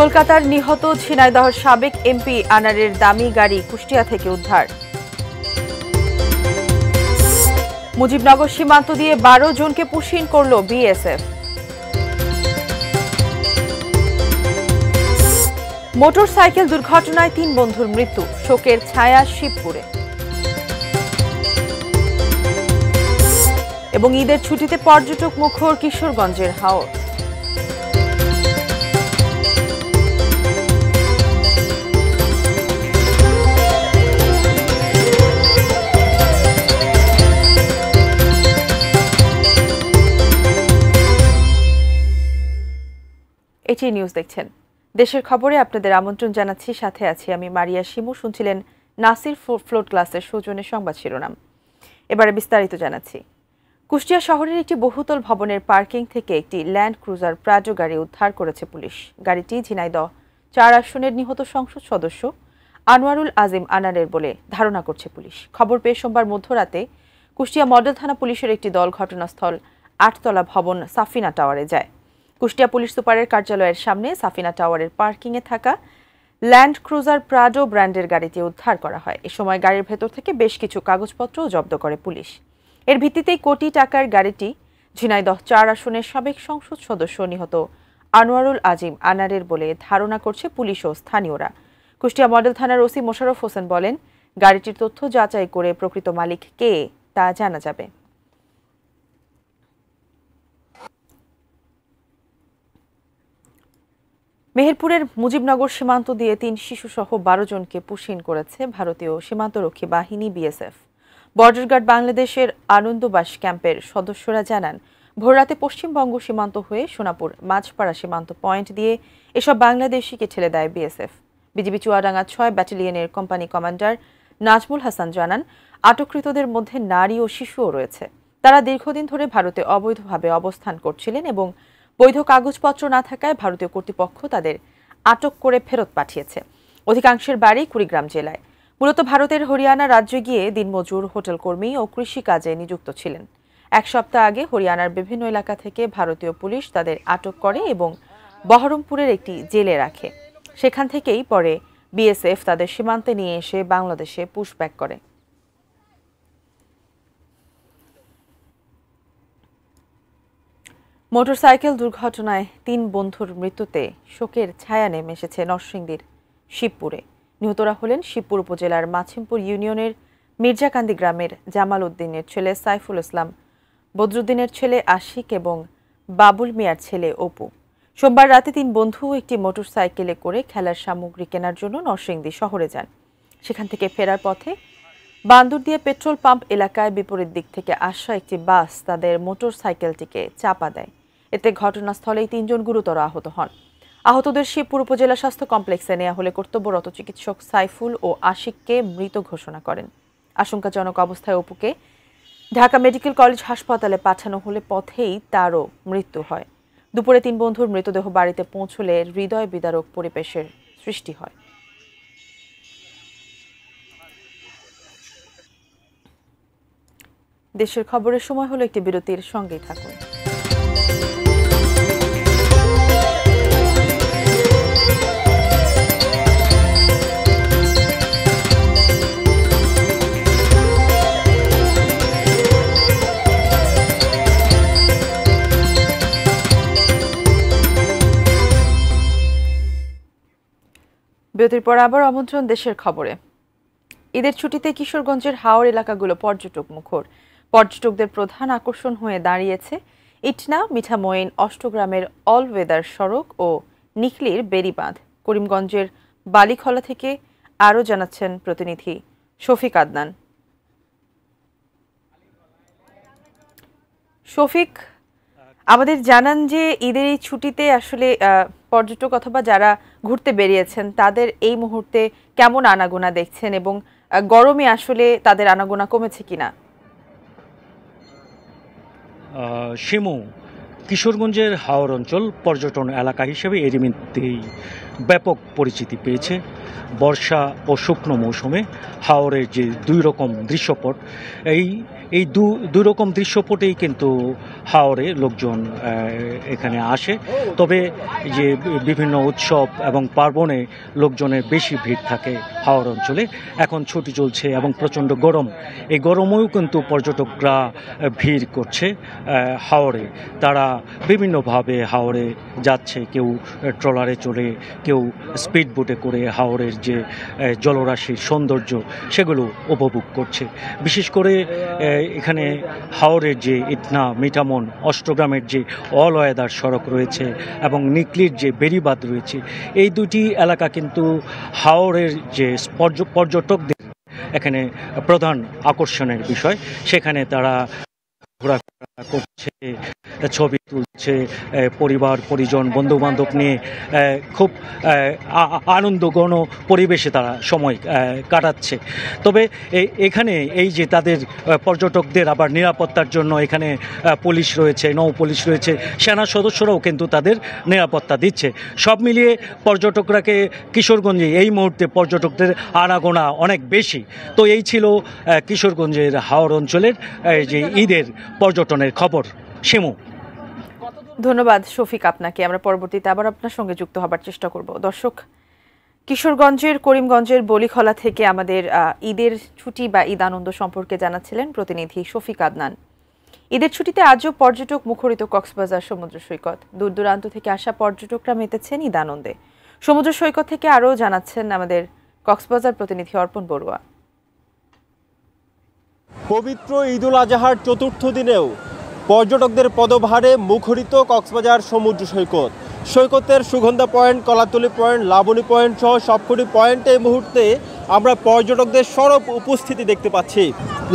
কলকাতার নিহত ঝিনাইদহের সাবেক এমপি আনারের দামি গাড়ি কুষ্টিয়া থেকে উদ্ধার। মুজিবনগর সীমান্ত দিয়ে 12 জনকে পুশিন করল বিএসএফ। মোটরসাইকেল দুর্ঘটনায় 3 বন্ধুর মৃত্যু, শোকের ছায়া শিবপুরে। এবং ঈদের ছুটিতে পর্যটক মুখর কিশোরগঞ্জের হাওর। এটি নিউজ দেখছেন। দেশের খবরে আপনাদের আমন্ত্রণ জানাচ্ছি, সাথে আছি আমি মারিয়া শিমু। শুনছিলেন নাসির ফ্লোট ক্লাসের সৌজন্যে সংবাদ শিরোনাম। এবারে বিস্তারিত জানাচ্ছি। কুষ্টিয়া শহরের একটি বহুতল ভবনের পার্কিং থেকে একটি ল্যান্ড ক্রুজার প্রাডো গাড়ি উদ্ধার করেছে পুলিশ। গাড়িটি ঝিনাইদহ 4 আসনের নিহত সংসদ সদস্য আনোয়ারুল আজিম আনারের বলে ধারণা করছে পুলিশ। খবর পেয়ে সোমবার মধ্যরাতে কুষ্টিয়া মডেল থানা পুলিশের একটি দল ঘটনাস্থল 8তলা ভবন সাফিনা টাওয়ারে যায়। কুষ্টিয়া পুলিশ সুপারের কার্যালয়ের সামনে সাফিনা টাওয়ারের পার্কিংয়ে থাকা ল্যান্ড ক্রুজার প্রাডো ব্র্যান্ডের গাড়িটি উদ্ধার করা হয়। এ সময় গাড়ির ভেতর থেকে বেশ কিছু কাগজপত্রও জব্দ করে পুলিশ। এর ভিত্তিতেই কোটি টাকার গাড়িটি ঝিনাইদহ 4 আসনের সাবেক সংসদ সদস্য নিহত আনোয়ারুল আজিম আনারের বলে ধারণা করছে পুলিশ ও স্থানীয়রা। কুষ্টিয়া মডেল থানার ওসি মোশাররফ হোসেন বলেন, গাড়িটির তথ্য যাচাই করে প্রকৃত মালিক কে তা জানা যাবে। মেহেরপুরের মুজিবনগর সীমান্ত দিয়ে 3 শিশুসহ 12 জনকে পুশিন করেছে ভারতীয় সীমান্তরক্ষী বাহিনী বিএসএফ। বর্ডার গার্ড বাংলাদেশের আনন্দবাস ক্যাম্পের সদস্যরা জানান, ভোররাতে পশ্চিমবঙ্গ সীমান্ত হয়ে সোনাপুর মাঝপাড়া সীমান্ত পয়েন্ট দিয়ে এসব বাংলাদেশিকে ঠেলে দেয় বিএসএফ। বিজিবি চুয়াডাঙ্গা 6 ব্যাটালিয়নের কোম্পানি কমান্ডার নাজমুল হাসান জানান, আটককৃতদের মধ্যে নারী ও শিশুও রয়েছে। তারা দীর্ঘদিন ধরে ভারতে অবৈধভাবে অবস্থান করছিলেন এবং বৈধ কাগজপত্র না থাকায় ভারতীয় কর্তৃপক্ষ তাদের আটক করে ফেরত পাঠিয়েছে। অধিকাংশের বাড়ি কুড়িগ্রাম জেলায়। মূলত ভারতের হরিয়ানা রাজ্যে গিয়ে দিনমজুর, হোটেল কর্মী ও কৃষিকাজে নিযুক্ত ছিলেন। 1 সপ্তাহ আগে হরিয়ানার বিভিন্ন এলাকা থেকে ভারতীয় পুলিশ তাদের আটক করে এবং বহরমপুরের একটি জেলে রাখে। সেখান থেকেই পরে বিএসএফ তাদের সীমান্তে নিয়ে এসে বাংলাদেশে পুশব্যাক করে। মোটরসাইকেল দুর্ঘটনায় 3 বন্ধুর মৃত্যুতে শোকের ছায়া নেমে এসেছে নরসিংদীর শিবপুরে। নিহতরা হলেন শিবপুর উপজেলার মাছিমপুর ইউনিয়নের মির্জাকান্দি গ্রামের জামাল উদ্দিনের ছেলে সাইফুল ইসলাম, বদরুদ্দিনের ছেলে আশিক এবং বাবুল মিয়ার ছেলে অপু। সোমবার রাতে 3 বন্ধু একটি মোটরসাইকেলে করে খেলার সামগ্রী কেনার জন্য নরসিংদী শহরে যান। সেখান থেকে ফেরার পথে বান্দুরদিয়া পেট্রোল পাম্প এলাকায় বিপরীত দিক থেকে আসা একটি বাস তাদের মোটরসাইকেলটিকে চাপা দেয়। এতে ঘটনাস্থলেই 3 জন গুরুতর আহত হন। আহতদের শিবপুর উপজেলা স্বাস্থ্য কমপ্লেক্সে নেওয়া হলে কর্তব্যরত চিকিৎসক সাইফুল ও আশিককে মৃত ঘোষণা করেন। আশঙ্কাজনক অবস্থায় অপুকে ঢাকা মেডিকেল কলেজ হাসপাতালে পাঠানো হলে পথেই তারও মৃত্যু হয়। দুপুরে 3 বন্ধুর মৃতদেহ বাড়িতে পৌঁছলে হৃদয় বিদারক পরিবেশের সৃষ্টি হয়। দেশের খবরের সময় হলো একটি বিরতির, সঙ্গেই থাকুন। বিরতির পর আবার আমন্ত্রণ দেশের খবরে। ঈদের ছুটিতে কিশোরগঞ্জের হাওর এলাকাগুলো পর্যটক মুখর। পর্যটকদের প্রধান আকর্ষণ হয়ে দাঁড়িয়েছে ইটনা, মিঠামইন, অষ্টগ্রামের অল ওয়েদার সড়ক ও নিকলির বেড়িবাঁধ। করিমগঞ্জের বালিখলা থেকে আরও জানাচ্ছেন প্রতিনিধি শফিক আদনান। শফিক, আমাদের জানান যে ঈদের এই ছুটিতে আসলে পর্যটক অথবা যারা ঘুরতে বেরিয়েছেন তাদের এই মুহূর্তে কেমন আনাগোনা দেখছেন এবং গরমে আসলে তাদের আনাগোনা কমেছে কিনা? শিমু, কিশোরগঞ্জের হাওর অঞ্চল পর্যটন এলাকা হিসেবে এরই মধ্যেই ব্যাপক পরিচিতি পেয়েছে। বর্ষা ও শুকনো মৌসুমে হাওরের যে দুই রকম দৃশ্যপট, এই দুই রকম দৃশ্যপটেই কিন্তু হাওরে লোকজন এখানে আসে। তবে যে বিভিন্ন উৎসব এবং পার্বণে লোকজনের বেশি ভিড় থাকে হাওর অঞ্চলে। এখন ছুটি চলছে এবং প্রচণ্ড গরম, এই গরমেও কিন্তু পর্যটকরা ভিড় করছে হাওরে। তারা বিভিন্নভাবে হাওরে যাচ্ছে, কেউ ট্রলারে চড়ে, কেউ স্পিড বোটে করে হাওরের যে জলরাশির সৌন্দর্য সেগুলো উপভোগ করছে। বিশেষ করে এখানে হাওরের যে ইটনা, মিঠামন, অষ্টগ্রামের যে অল ওয়েদার সড়ক রয়েছে এবং নিকলির যে বেড়িবাঁধ রয়েছে, এই দুটি এলাকা কিন্তু হাওরের যে পর্যটকদের এখানে প্রধান আকর্ষণের বিষয়। সেখানে তারা ঘোরাফেরা করছে, ছবি তুলছে, পরিবার পরিজন বন্ধু বান্ধব নিয়ে খুব আনন্দঘন পরিবেশে তারা সময় কাটাচ্ছে। তবে এখানে এই যে তাদের পর্যটকদের আবার নিরাপত্তার জন্য এখানে পুলিশ রয়েছে, নৌ পুলিশ রয়েছে, সেনা সদস্যরাও কিন্তু তাদের নিরাপত্তা দিচ্ছে। সব মিলিয়ে পর্যটকরাকে কিশোরগঞ্জে এই মুহূর্তে পর্যটকদের আনাগোনা অনেক বেশি। তো এই ছিল কিশোরগঞ্জের হাওর অঞ্চলের যে ঈদের পর্যটনের খবর। শিমু, ধন্যবাদ শফিক আপনাকে। আমরা পরবর্তীতে আবার আপনার সঙ্গে যুক্ত হবার চেষ্টা করব। দর্শক, কিশোরগঞ্জের করিমগঞ্জের বলিখলা থেকে আমাদের ঈদের ছুটি বা ঈদ আনন্দ সম্পর্কে জানাচ্ছিলেন প্রতিনিধি শফিক আদনান। ঈদের ছুটিতে আজও পর্যটক মুখরিত কক্সবাজার সমুদ্র সৈকত। দূর দূরান্ত থেকে আসা পর্যটকরা মেতেছেন ঈদ আনন্দে। সমুদ্র সৈকত থেকে আরও জানাচ্ছেন আমাদের কক্সবাজার প্রতিনিধি অর্পণ বড়ুয়া। পবিত্র ঈদুল আজহার চতুর্থ দিনেও পর্যটকদের পদভারে মুখরিত কক্সবাজার সমুদ্র সৈকত। সৈকতের Sugandha point, Kolatoli point, Laboni point সহ সবকটি পয়েন্টে এই মুহূর্তে আমরা পর্যটকদের সরব উপস্থিতি দেখতে পাচ্ছি।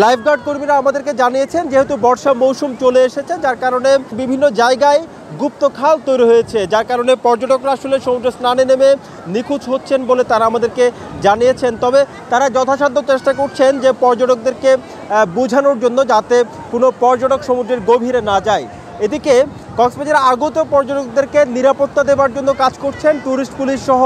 লাইফগার্ড কর্মীরা আমাদেরকে জানিয়েছেন যেহেতু বর্ষা মৌসুম চলে এসেছে, যার কারণে বিভিন্ন জায়গায় গুপ্ত খাল তৈরি হয়েছে, যার কারণে পর্যটকরা আসলে সমুদ্র স্নানে নেমে নিখোঁজ হচ্ছেন বলে তারা আমাদেরকে জানিয়েছেন। তবে তারা যথাসাধ্য চেষ্টা করছেন যে পর্যটকদেরকে বোঝানোর জন্য যাতে কোনো পর্যটক সমুদ্রের গভীরে না যায়। এদিকে কক্সবাজারে আগত পর্যটকদেরকে নিরাপত্তা দেওয়ার জন্য কাজ করছেন ট্যুরিস্ট পুলিশ সহ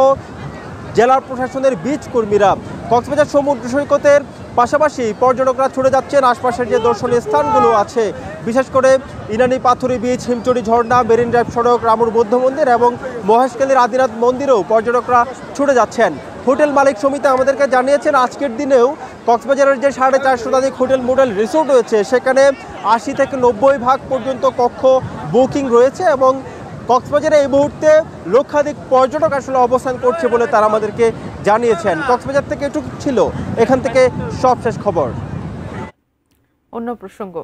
জেলা প্রশাসনের বিচ কর্মীরা। কক্সবাজার সমুদ্র সৈকতের পাশাপাশি পর্যটকরা ছুটে যাচ্ছেন আশপাশের যে দর্শনীয় স্থানগুলো আছে, বিশেষ করে ইনানি পাথুরি বিচ, হিমচড়ি ঝর্ণা, মেরিন ড্রাইভ সড়ক, রামুর বৌদ্ধ মন্দির এবং মহেশখালীর আদিনাথ মন্দিরেও পর্যটকরা ছুটে যাচ্ছেন। হোটেল মালিক সমিতি আমাদেরকে জানিয়েছেন আজকের দিনেও কক্সবাজারের যে 450 শতাধিক হোটেল মোটেল রিসোর্ট রয়েছে সেখানে 80 থেকে 90% পর্যন্ত কক্ষ বুকিং রয়েছে এবং কক্সবাজারে এই মুহূর্তে লক্ষাধিক পর্যটক আসলে অবস্থান করছে বলে তারা আমাদেরকে জানিয়েছেন। কক্সবাজার থেকে এটুকু ছিল, এখান থেকে সবশেষ খবর। অন্য প্রসঙ্গ,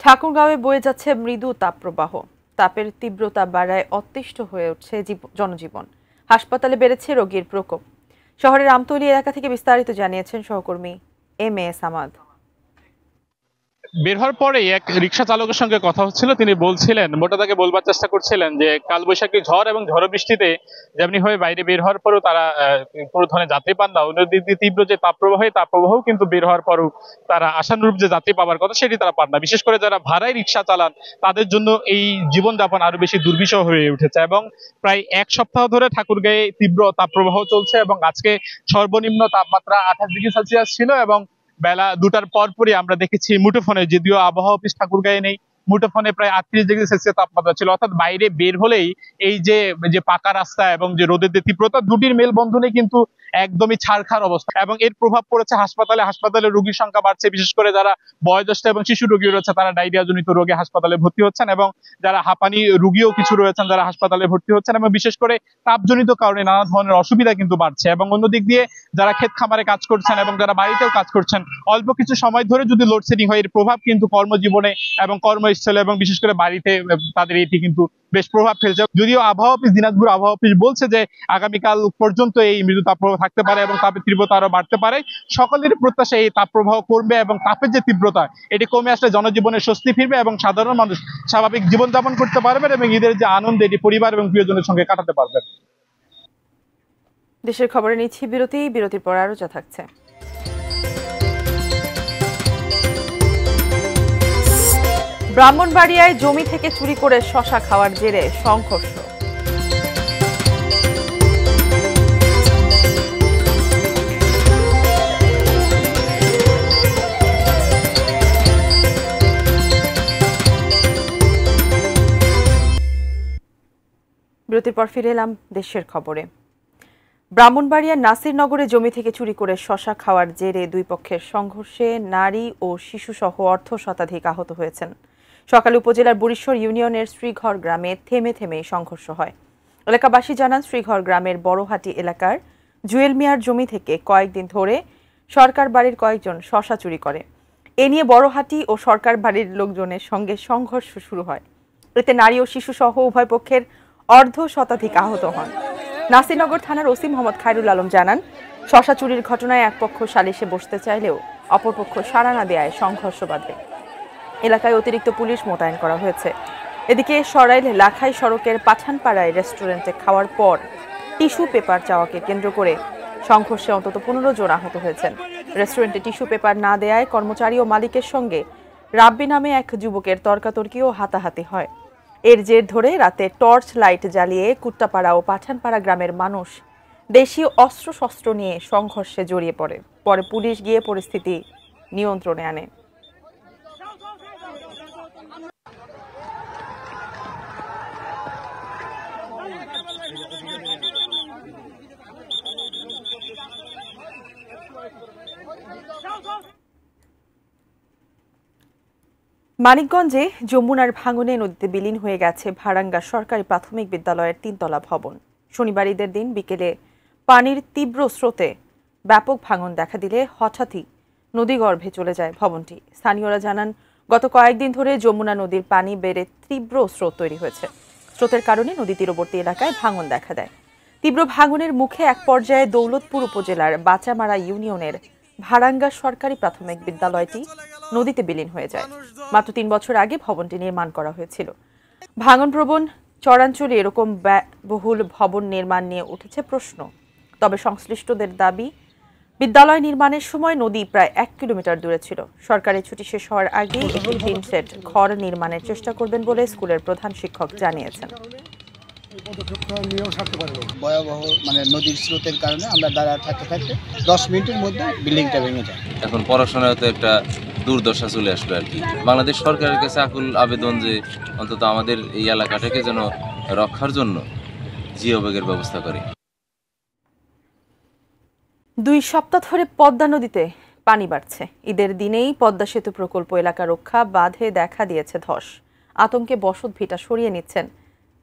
ঠাকুরগাঁওয়ে বয়ে যাচ্ছে মৃদু তাপপ্রবাহ। তাপের তীব্রতা বাড়ায় অতিষ্ঠ হয়ে উঠছে জনজীবন। হাসপাতালে বেড়েছে রোগীর প্রকোপ। শহরের আমতলী এলাকা থেকে বিস্তারিত জানিয়েছেন সহকর্মী MS আমাদ। বের হওয়ার পরে এক রিক্সা চালকের সঙ্গে কথা হচ্ছিল, তিনি বলছিলেন, মোটা তাকে বলবার চেষ্টা করছিলেন যে কালবৈশাখী ঝড় এবং ঝড় বৃষ্টিতে যেমনি হয়ে বাইরে বের হওয়ার পরেও তারা কোনো ধরনের যাত্রী পান না। অন্যদিক দিয়ে তীব্র যে তাপপ্রবাহ কিন্তু বের হওয়ার পরেও তারা আশানুরূপ যে যাত্রী পাওয়ার কথা সেটি তারা পান না। বিশেষ করে যারা ভাড়ায় রিক্সা চালান তাদের জন্য এই জীবনযাপন আরো বেশি দুর্বিষহ হয়ে উঠেছে এবং প্রায় এক সপ্তাহ ধরে ঠাকুরগাঁয়ে তীব্র তাপপ্রবাহ চলছে এবং আজকে সর্বনিম্ন তাপমাত্রা 28 ডিগ্রি সেলসিয়াস ছিল এবং বেলা 2টার পরপরই আমরা দেখেছি মুঠোফোনে, যদিও আবহাওয়া অফিস ঠাকুরগাঁয়ে নেই, মুঠোফোনে প্রায় 38 ডিগ্রি সেলসিয়াস তাপমাত্রা ছিল। অর্থাৎ বাইরে বের হলেই এই যে পাকা রাস্তা এবং যে রোদের যে তীব্রতা, দুটির মেলবন্ধনে কিন্তু একদমই ছারখার অবস্থা এবং এর প্রভাব পড়েছে হাসপাতালে রোগীর সংখ্যা বাড়ছে। বিশেষ করে যারা বয়োজ্যেষ্ঠ এবং শিশু রোগী রয়েছে তারা ডায়রিয়া জনিত রোগে হাসপাতালে ভর্তি হচ্ছেন এবং যারা হাঁপানি রোগীও কিছু রয়েছেন যারা হাসপাতালে ভর্তি হচ্ছেন এবং বিশেষ করে তাপজনিত কারণে নানা ধরনের অসুবিধা কিন্তু বাড়ছে। এবং অন্যদিক দিয়ে যারা ক্ষেত খামারে কাজ করছেন এবং যারা বাড়িতেও কাজ করছেন, অল্প কিছু সময় ধরে যদি লোডশেডিং হয় এর প্রভাব কিন্তু কর্মজীবনে এবং কর্মস্থলে এবং বিশেষ করে বাড়িতে তাদের এটি কিন্তু বেশ প্রভাব ফেলছে। যদিও আবহাওয়া অফিস, দিনাজপুর আবহাওয়া অফিস বলছে যে আগামীকাল পর্যন্ত এই মৃদু তাপপ্রবাহ থাকতে পারে এবং তাপের তীব্রতা আরো বাড়তে পারে। সকলের প্রত্যাশা এই তাপপ্রবাহ কমবে এবং তাপের যে তীব্রতা এটি কমে আসলে জনজীবনে স্বস্তি ফিরবে এবং সাধারণ মানুষ স্বাভাবিক জীবনযাপন করতে পারবেন এবং ঈদের যে আনন্দ এটি পরিবার এবং প্রিয়জনের সঙ্গে কাটাতে পারবেন। দেশের খবরে নিচ্ছি বিরতির পর আরো যা থাকছে। ব্রাহ্মণবাড়িয়ায় জমি থেকে চুরি করে শশা খাওয়ার জেরে সংঘর্ষ। বিরতির পর ফিরে এলাম দেশের খবরে। ব্রাহ্মণবাড়িয়ার নাসিরনগরে জমি থেকে চুরি করে শশা খাওয়ার জেরে দুই পক্ষের সংঘর্ষে নারী ও শিশুসহ অর্ধ শতাধিক আহত হয়েছেন। সকালে উপজেলার বুড়িশ্বর ইউনিয়নের শ্রীঘর গ্রামে থেমে থেমে সংঘর্ষ হয়। এলাকাবাসী জানান, শ্রীঘর গ্রামের বড়হাটি এলাকার জুয়েল মিয়ার জমি থেকে কয়েকদিন ধরে সরকার বাড়ির কয়েকজন শশা চুরি করে। এ নিয়ে বড়হাটি ও সরকার বাড়ির লোকজনের সঙ্গে সংঘর্ষ শুরু হয়। এতে নারী ও শিশুসহ উভয় পক্ষের অর্ধ শতাধিক আহত হন। নাসিরনগর থানার ওসি মোহাম্মদ খায়রুল আলম জানান, শশা চুরির ঘটনায় এক পক্ষ সালিশে বসতে চাইলেও অপরপক্ষ সাড়া না দেয়ায় সংঘর্ষ বাধে। এলাকায় অতিরিক্ত পুলিশ মোতায়েন করা হয়েছে। এদিকে সরাইল লাখাই সড়কের পাঠানপাড়ায় রেস্টুরেন্টে খাওয়ার পর টিস্যু পেপার চাওয়াকে কেন্দ্র করে সংঘর্ষে অন্তত 15 জন আহত হয়েছেন। রেস্টুরেন্টে টিস্যু পেপার না দেয়ায় কর্মচারী ও মালিকের সঙ্গে রাব্বি নামে এক যুবকের তর্কাতর্কি ও হাতাহাতি হয়। এর জের ধরে রাতে টর্চ লাইট জ্বালিয়ে কুট্টাপাড়া ও পাঠানপাড়া গ্রামের মানুষ দেশীয় অস্ত্রশস্ত্র নিয়ে সংঘর্ষে জড়িয়ে পড়ে। পরে পুলিশ গিয়ে পরিস্থিতি নিয়ন্ত্রণে আনে। মানিকগঞ্জে যমুনার ভাঙনে নদীতে বিলীন হয়ে গেছে ভাড়াঙ্গা সরকারি প্রাথমিক বিদ্যালয়ের 3তলা ভবন। শনিবার ঈদের দিন বিকেলে পানির তীব্র স্রোতে ব্যাপক ভাঙন দেখা দিলে হঠাৎই নদীগর্ভে চলে যায় ভবনটি। স্থানীয়রা জানান, গত কয়েকদিন ধরে যমুনা নদীর পানি বেড়ে তীব্র স্রোত তৈরি হয়েছে। স্রোতের কারণে নদী তীরবর্তী এলাকায় ভাঙন দেখা দেয়। তীব্র ভাঙনের মুখে এক পর্যায়ে দৌলতপুর উপজেলার বাচামারা ইউনিয়নের ভাড়াঙ্গা সরকারি প্রাথমিক বিদ্যালয়টি নদীতে বিলীন হয়ে যায়। মাত্র 3 বছর আগে ভবনটি নির্মাণ করা হয়েছিল। ভাঙনপ্রবণ চরাঞ্চলে এরকম ব্যয়বহুল ভবন নির্মাণ নিয়ে উঠেছে প্রশ্ন। তবে সংশ্লিষ্টদের দাবি, বিদ্যালয় নির্মাণের সময় নদী প্রায় 1 কিলোমিটার দূরে ছিল। সরকারি ছুটি শেষ হওয়ার আগেই একটি 3 সেট ঘর নির্মাণের চেষ্টা করবেন বলে স্কুলের প্রধান শিক্ষক জানিয়েছেন। ভয়াবহ নদীর স্রোতের কারণে আমরা দাঁড়ায় থাকতে থাকতে 10 মিনিটের মধ্যে বিল্ডিংটা ভেঙে যায়। এখন পড়াশোনায় তো একটা দুর্দশা চলে আসলো আর কি। বাংলাদেশ সরকারের কাছে আকুল আবেদন যে অন্তত আমাদের এই এলাকাটাকে যেন রক্ষার জন্য জিও ব্যাগের ব্যবস্থা করে। 2 সপ্তাহ ধরে পদ্মা নদীতে পানি বাড়ছে। ঈদের দিনেই পদ্মা সেতু প্রকল্প এলাকা রক্ষা বাঁধে দেখা দিয়েছে ধস। আতঙ্কে বসত ভিটা সরিয়ে নিচ্ছেন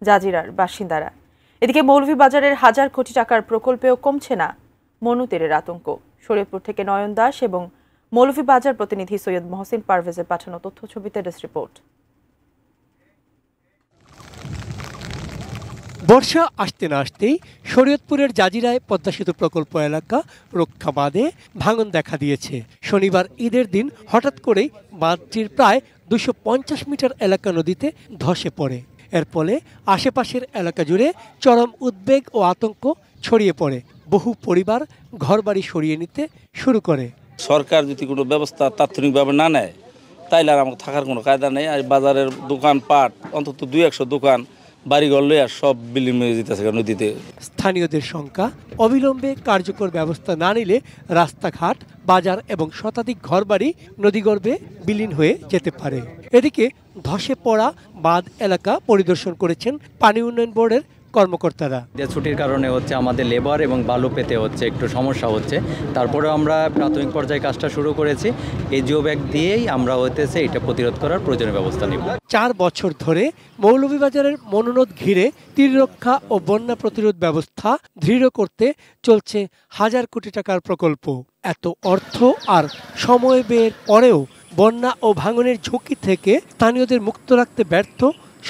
জাজিরার বাসিন্দারা। এদিকে মৌলভীবাজারের 1000 কোটি টাকার প্রকল্পেও কমছে না মনুতীরের আতঙ্ক। শরীয়তপুর থেকে নয়ন দাস এবং মৌলভীবাজার প্রতিনিধি সৈয়দ মহসিন পারভেজের পাঠানো তথ্য ছবিতে ডেস্ক রিপোর্ট। বর্ষা আসতে না আসতেই শরীয়তপুরের জাজিরায় পদ্মা সেতু প্রকল্প এলাকা রক্ষা বাঁধে ভাঙন দেখা দিয়েছে। শনিবার ঈদের দিন হঠাৎ করেই বাঁধটির প্রায় 250 মিটার এলাকা নদীতে ধসে পড়ে। এর ফলে আশেপাশের এলাকা জুড়ে চরম উদ্বেগ ও আতঙ্ক ছড়িয়ে পড়ে। বহু পরিবার ঘরবাড়ি সরিয়ে নিতে শুরু করে। সরকার যদি কোনো ব্যবস্থা তাৎক্ষণিকভাবে না নেয় তাইলে আর আমাকে থাকার কোনো কায়দা নেই। আর বাজারের দোকানপাট অন্তত 200 দোকান বাড়িঘর লইয়া সব বিলীন হয়ে যেতেছে নদীতে। স্থানীয়দের শঙ্কা, অবিলম্বে কার্যকর ব্যবস্থা না নিলে রাস্তাঘাট, বাজার এবং শতাধিক ঘরবাড়ি নদীগর্ভে বিলীন হয়ে যেতে পারে। এদিকে ধসে পড়া বাঁধ এলাকা পরিদর্শন করেছেন পানি উন্নয়ন বোর্ডের কর্মকর্তারা। ছুটির কারণে আমাদের লেবার এবং বালু পেতে একটু সমস্যা হচ্ছে। তারপরে আমরা প্রাথমিক পর্যায়ে কাজটা শুরু করেছি। এই জিও ব্যাগ দিয়েই আমরা এটা প্রতিরোধ করার প্রয়োজনীয় ব্যবস্থা নেব। 4 বছর ধরে মৌলভীবাজারের মনোনদ ঘিরে তীর রক্ষা ও বন্যা প্রতিরোধ ব্যবস্থা দৃঢ় করতে চলছে 1000 কোটি টাকার প্রকল্প। এত অর্থ আর সময় ব্যয়ের পরেও বন্যা ও ভাঙনের ঝুঁকি থেকে স্থানীয়দের মুক্ত রাখতে ব্যর্থ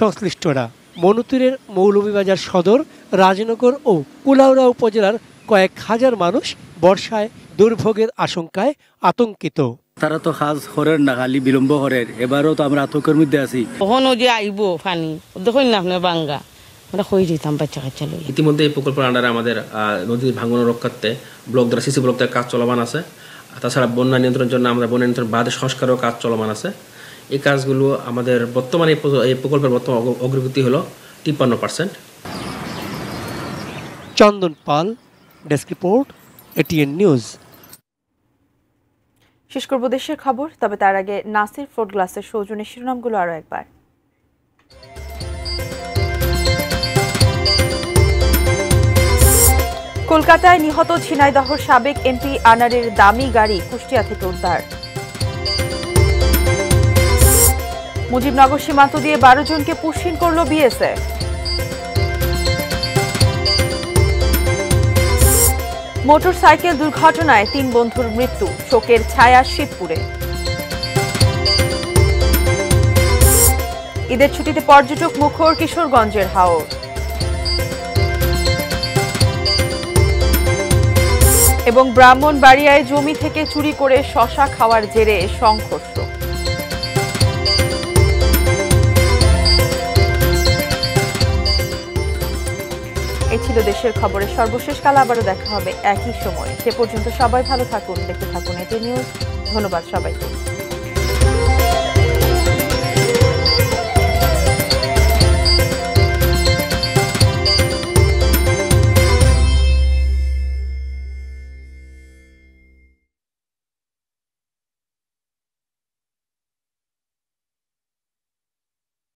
সংশ্লিষ্টরা। মনুতীরের মৌলভীবাজার সদর, রাজনগর ও কুলাউড়া উপজেলার কয়েক হাজার মানুষ বর্ষায় দুর্ভোগের আশঙ্কায় আতঙ্কিত। তারা তো কাজ করেন না, খালি বিলম্ব করেন। এবারও তো আমরা আতঙ্কের মধ্যে আছি। কখনো যে আইব পানি দেখুন না আপনার বাঙ্গা, আমরা কই দিতাম বাচ্চা কাচ্চা লই। ইতিমধ্যে এই প্রকল্পের আন্ডারে আমাদের নদীর ভাঙন রক্ষার্থে ব্লক দ্বারা সিসি ব্লক কাজ চলমান আছে। তাছাড়া বন্যা নিয়ন্ত্রণের জন্য আমরা বন্যা নিয়ন্ত্রণ বাঁধ সংস্কারও কাজ চলমান আছে। এই কাজগুলো আমাদের বর্তমানে এই প্রকল্পের বর্তমান অগ্রগতি হলো 53%। চন্দন পাল, ডেস্ক রিপোর্ট, এটিএন নিউজ। শেষ করব দেশের খবর, তবে তার আগে নাসির ফ্লোট গ্লাসের সৌজন্যে শিরোনামগুলো আরও একবার। কলকাতায় নিহত ঝিনাইদহর সাবেক এমপি আনারের দামি গাড়ি কুষ্টিয়া থেকে উদ্ধার। মুজিবনগর সীমান্ত দিয়ে 12 জনকে পুশিন করল বিএসএফ। মোটরসাইকেল দুর্ঘটনায় 3 বন্ধুর মৃত্যু, শোকের ছায়া শিবপুরে। ঈদের ছুটিতে পর্যটক মুখর কিশোরগঞ্জের হাওর। এবং ব্রাহ্মণবাড়িয়ায় জমি থেকে চুরি করে শশা খাওয়ার জেরে সংঘর্ষ। এই ছিল দেশের খবরের সর্বশেষ। কাল আবারও দেখা হবে একই সময়। সে পর্যন্ত সবাই ভালো থাকুন, দেখতে থাকুন এটি নিউজ। ধন্যবাদ সবাইকে।